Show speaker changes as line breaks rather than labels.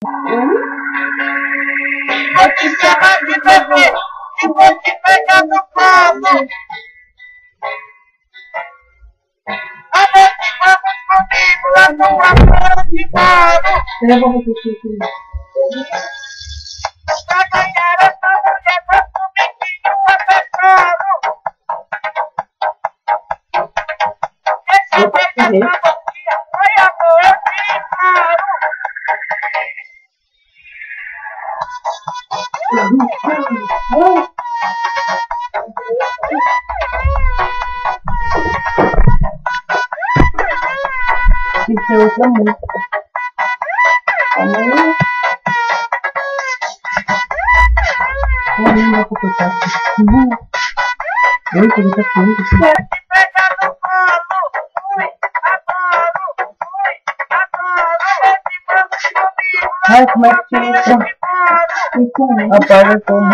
Vou te chamar de bebê e vou te pegar no colo. A noite vamos comigo lá no amor de colo. Pra ganhar essa mulher, vou comigo apertado. Esse beijo, essa boquinha, foi amor, eu te falo.
Isso é outra música. Não dá pra tocar aqui. Oi, que ele tá
Vou te pegar no colo. Fui, adoro. Fui, adoro. Esse vamos comigo lá
Ai, como é
no
que
amor,
fica?
eu te falo.
Apaga como.